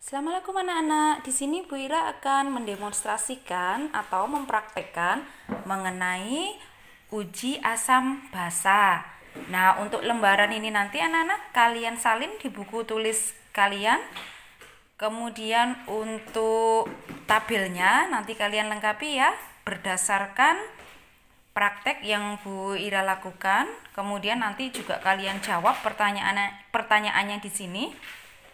Assalamualaikum anak-anak. Di sini Bu Ira akan mendemonstrasikan atau mempraktekkan mengenai uji asam basa. Nah, untuk lembaran ini nanti anak-anak kalian salin di buku tulis kalian. Kemudian untuk tabelnya nanti kalian lengkapi ya berdasarkan praktek yang Bu Ira lakukan. Kemudian nanti juga kalian jawab pertanyaannya di sini.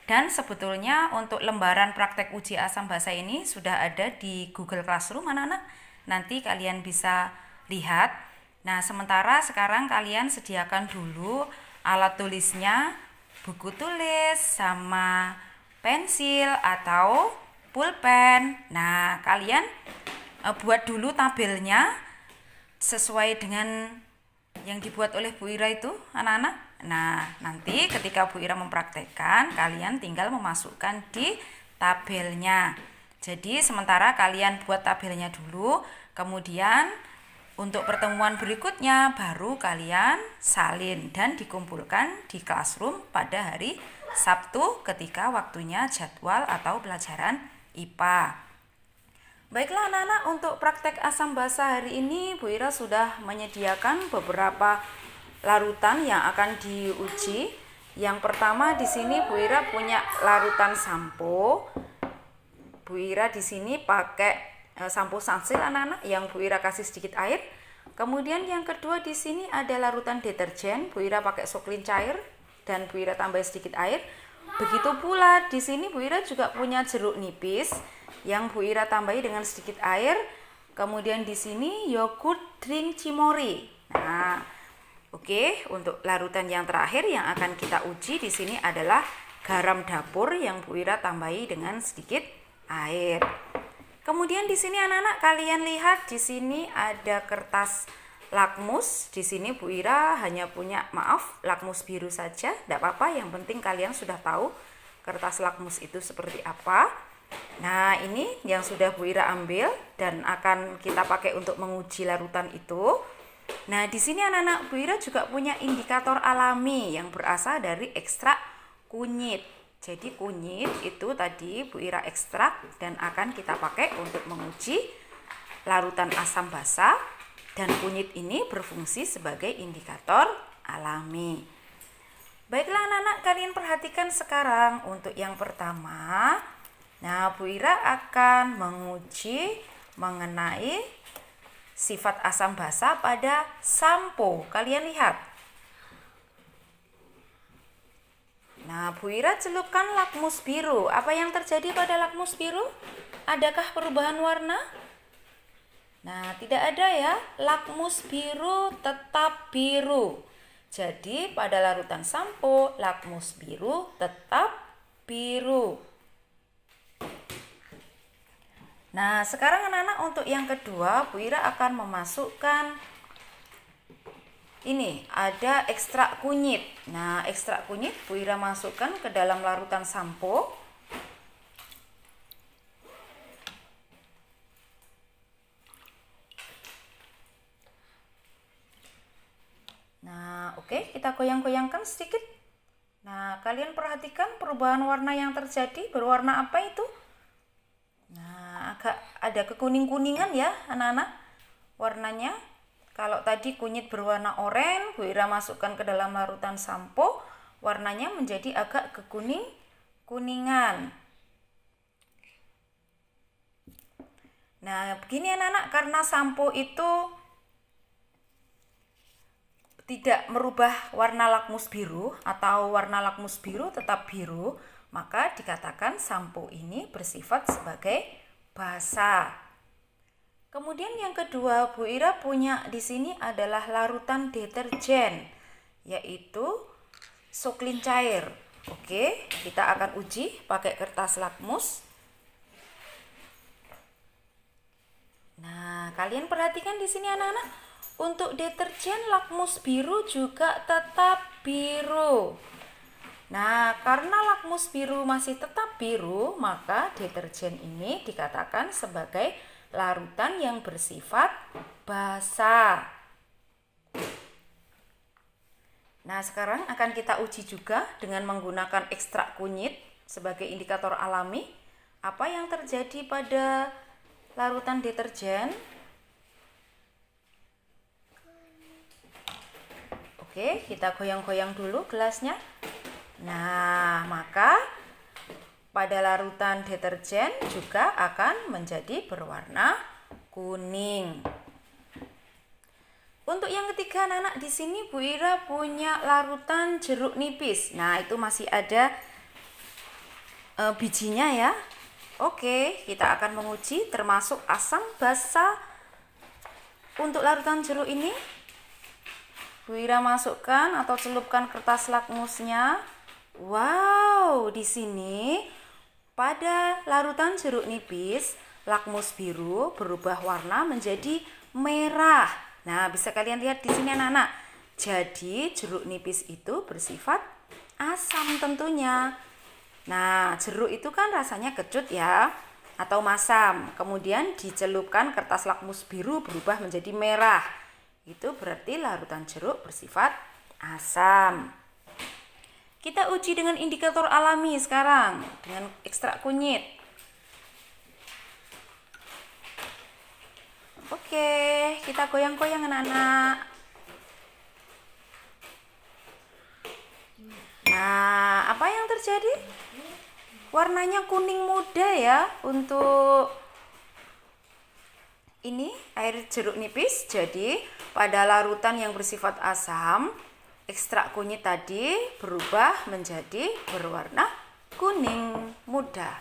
Dan sebetulnya untuk lembaran praktek uji asam basa ini sudah ada di Google Classroom anak-anak. Nanti kalian bisa lihat. Nah, sementara sekarang kalian sediakan dulu alat tulisnya, buku tulis sama pensil atau pulpen. Nah, kalian buat dulu tabelnya sesuai dengan yang dibuat oleh Bu Ira itu anak-anak. Nah, nanti ketika Bu Ira mempraktekkan, kalian tinggal memasukkan di tabelnya. Jadi sementara kalian buat tabelnya dulu, kemudian untuk pertemuan berikutnya baru kalian salin dan dikumpulkan di Classroom pada hari Sabtu ketika waktunya jadwal atau pelajaran IPA. Baiklah anak-anak, untuk praktek asam basa hari ini Bu Ira sudah menyediakan beberapa larutan yang akan diuji. Yang pertama di sini Bu Ira punya larutan sampo. Bu Ira di sini pakai sampo Sunsilk anak-anak yang Bu Ira kasih sedikit air. Kemudian yang kedua di sini ada larutan deterjen. Bu Ira pakai soklin cair dan Bu Ira tambah sedikit air. Begitu pula di sini Bu Ira juga punya jeruk nipis yang Bu Ira tambahi dengan sedikit air. Kemudian di sini yogurt drink cimori. Nah, oke, untuk larutan yang terakhir yang akan kita uji di sini adalah garam dapur yang Bu Ira tambahi dengan sedikit air. Kemudian di sini anak-anak kalian lihat di sini ada kertas lakmus. Di sini Bu Ira hanya punya lakmus biru saja, tidak apa-apa. Yang penting kalian sudah tahu kertas lakmus itu seperti apa. Nah, ini yang sudah Bu Ira ambil dan akan kita pakai untuk menguji larutan itu. Nah, di sini anak-anak Bu Ira juga punya indikator alami yang berasal dari ekstrak kunyit. Jadi kunyit itu tadi Bu Ira ekstrak dan akan kita pakai untuk menguji larutan asam basa, dan kunyit ini berfungsi sebagai indikator alami. Baiklah anak-anak, kalian perhatikan sekarang untuk yang pertama. Nah, Bu Ira akan menguji mengenai sifat asam basa pada sampo. Kalian lihat. Nah, Bu Ira celupkan lakmus biru. Apa yang terjadi pada lakmus biru? Adakah perubahan warna? Nah, tidak ada ya. Lakmus biru tetap biru. Jadi, pada larutan sampo, lakmus biru tetap biru. Nah, sekarang anak-anak untuk yang kedua, Bu Ira akan memasukkan ini, ada ekstrak kunyit. Nah, ekstrak kunyit Bu Ira masukkan ke dalam larutan sampo. Nah, oke, kita goyang-goyangkan sedikit. Nah, kalian perhatikan perubahan warna yang terjadi, berwarna apa itu? Nah, agak ada kekuning-kuningan ya anak-anak warnanya. Kalau tadi kunyit berwarna oranye, Bu Ira masukkan ke dalam larutan sampo, warnanya menjadi agak kekuning-kuningan. Nah, begini anak-anak, karena sampo itu tidak merubah warna lakmus biru atau warna lakmus biru tetap biru, maka dikatakan sampo ini bersifat sebagai basa. Kemudian yang kedua Bu Ira punya di sini adalah larutan deterjen, yaitu soklin cair. Oke, kita akan uji pakai kertas lakmus. Nah, kalian perhatikan di sini anak-anak, untuk deterjen lakmus biru juga tetap biru. Nah, karena lakmus biru masih tetap biru, maka deterjen ini dikatakan sebagai larutan yang bersifat basa. Nah, sekarang akan kita uji juga dengan menggunakan ekstrak kunyit sebagai indikator alami, apa yang terjadi pada larutan deterjen? Oke, kita goyang-goyang dulu gelasnya. Nah, maka pada larutan deterjen juga akan menjadi berwarna kuning. Untuk yang ketiga, anak-anak, di sini Bu Ira punya larutan jeruk nipis. Nah, itu masih ada bijinya ya. Oke, kita akan menguji termasuk asam basa. Untuk larutan jeruk ini, Bu Ira masukkan atau celupkan kertas lakmusnya. Wow, di sini pada larutan jeruk nipis, lakmus biru berubah warna menjadi merah. Nah, bisa kalian lihat di sini anak-anak. Jadi, jeruk nipis itu bersifat asam tentunya. Nah, jeruk itu kan rasanya kecut ya, atau masam. Kemudian dicelupkan kertas lakmus biru berubah menjadi merah. Itu berarti larutan jeruk bersifat asam. Kita uji dengan indikator alami sekarang, dengan ekstrak kunyit. Oke, kita goyang-goyang anak-anak. Nah, apa yang terjadi? Warnanya kuning muda ya untuk ini air jeruk nipis. Jadi pada larutan yang bersifat asam, ekstrak kunyit tadi berubah menjadi berwarna kuning muda.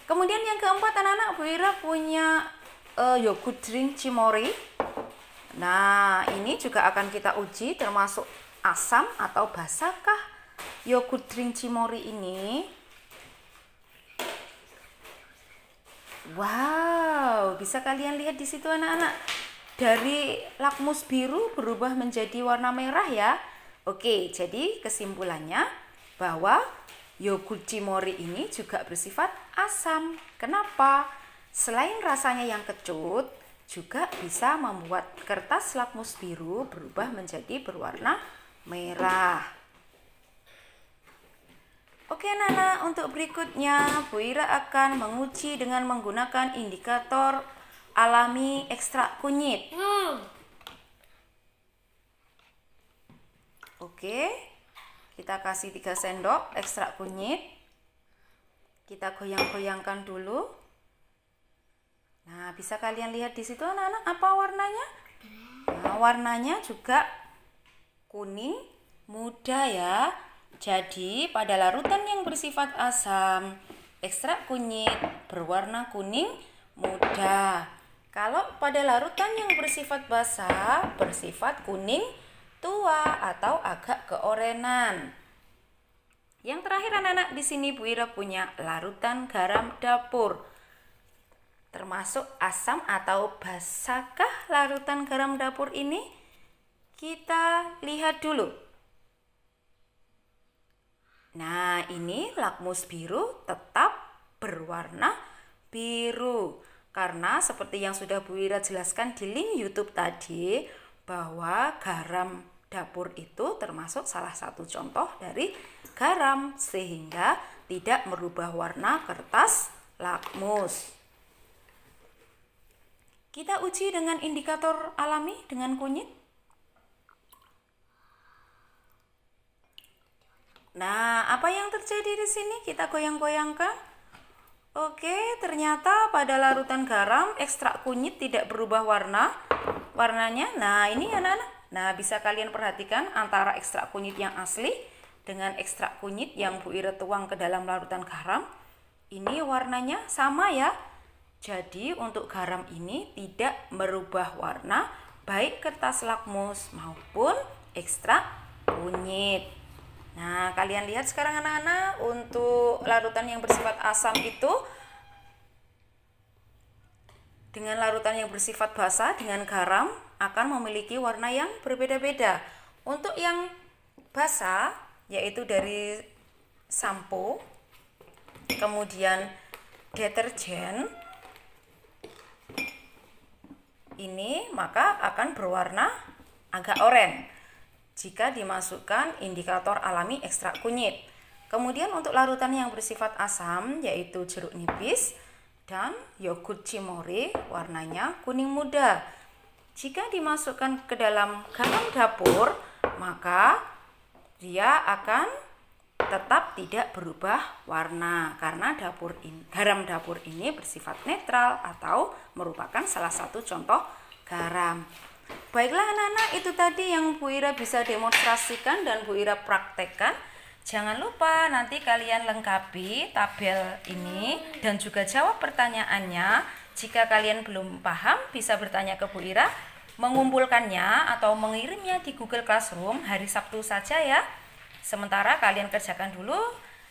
Kemudian yang keempat anak-anak, Bu Ira punya yogurt drink Cimory. Nah, ini juga akan kita uji termasuk asam atau basakah yogurt drink Cimory ini. Wow, bisa kalian lihat di situ anak-anak. Dari lakmus biru berubah menjadi warna merah ya. Oke, jadi kesimpulannya bahwa yogurt Cimory ini juga bersifat asam. Kenapa? Selain rasanya yang kecut, juga bisa membuat kertas lakmus biru berubah menjadi berwarna merah. Oke anak-anak, untuk berikutnya Bu Ira akan menguji dengan menggunakan indikator alami ekstrak kunyit. Oke, kita kasih 3 sendok ekstrak kunyit. Kita goyang-goyangkan dulu. Nah, bisa kalian lihat di situ anak-anak apa warnanya? Nah, warnanya juga kuning muda ya. Jadi, pada larutan yang bersifat asam, ekstrak kunyit berwarna kuning muda. Kalau pada larutan yang bersifat basa, bersifat kuning tua atau agak keorenan. Yang terakhir anak-anak, di sini Bu Ira punya larutan garam dapur. Termasuk asam atau basakah larutan garam dapur ini? Kita lihat dulu. Nah, ini lakmus biru tetap berwarna biru. Karena seperti yang sudah Bu Ira jelaskan di link YouTube tadi, bahwa garam dapur itu termasuk salah satu contoh dari garam, sehingga tidak merubah warna kertas lakmus. Kita uji dengan indikator alami dengan kunyit. Nah, apa yang terjadi di sini? Kita goyang-goyangkan. Oke, ternyata pada larutan garam ekstrak kunyit tidak berubah warnanya. Nah, ini anak-anak. Nah, bisa kalian perhatikan antara ekstrak kunyit yang asli dengan ekstrak kunyit yang Bu Ira tuang ke dalam larutan garam. Ini warnanya sama ya. Jadi, untuk garam ini tidak merubah warna baik kertas lakmus maupun ekstrak kunyit. Nah, kalian lihat sekarang anak-anak, untuk larutan yang bersifat asam itu dengan larutan yang bersifat basa dengan garam akan memiliki warna yang berbeda-beda. Untuk yang basa, yaitu dari sampo, kemudian deterjen, ini maka akan berwarna agak oranye jika dimasukkan indikator alami ekstrak kunyit. Kemudian untuk larutan yang bersifat asam yaitu jeruk nipis dan yogurt cimori, warnanya kuning muda. Jika dimasukkan ke dalam garam dapur, maka dia akan tetap tidak berubah warna karena garam dapur ini bersifat netral atau merupakan salah satu contoh garam. Baiklah anak-anak, itu tadi yang Bu Ira bisa demonstrasikan dan Bu Ira praktekkan. Jangan lupa nanti kalian lengkapi tabel ini dan juga jawab pertanyaannya. Jika kalian belum paham, bisa bertanya ke Bu Ira, mengumpulkannya atau mengirimnya di Google Classroom hari Sabtu saja ya. Sementara kalian kerjakan dulu,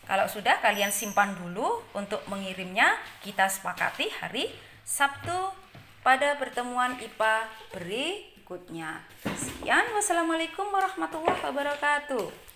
kalau sudah kalian simpan dulu untuk mengirimnya. Kita sepakati hari Sabtu pada pertemuan IPA berikutnya. Sekian, wassalamualaikum warahmatullahi wabarakatuh.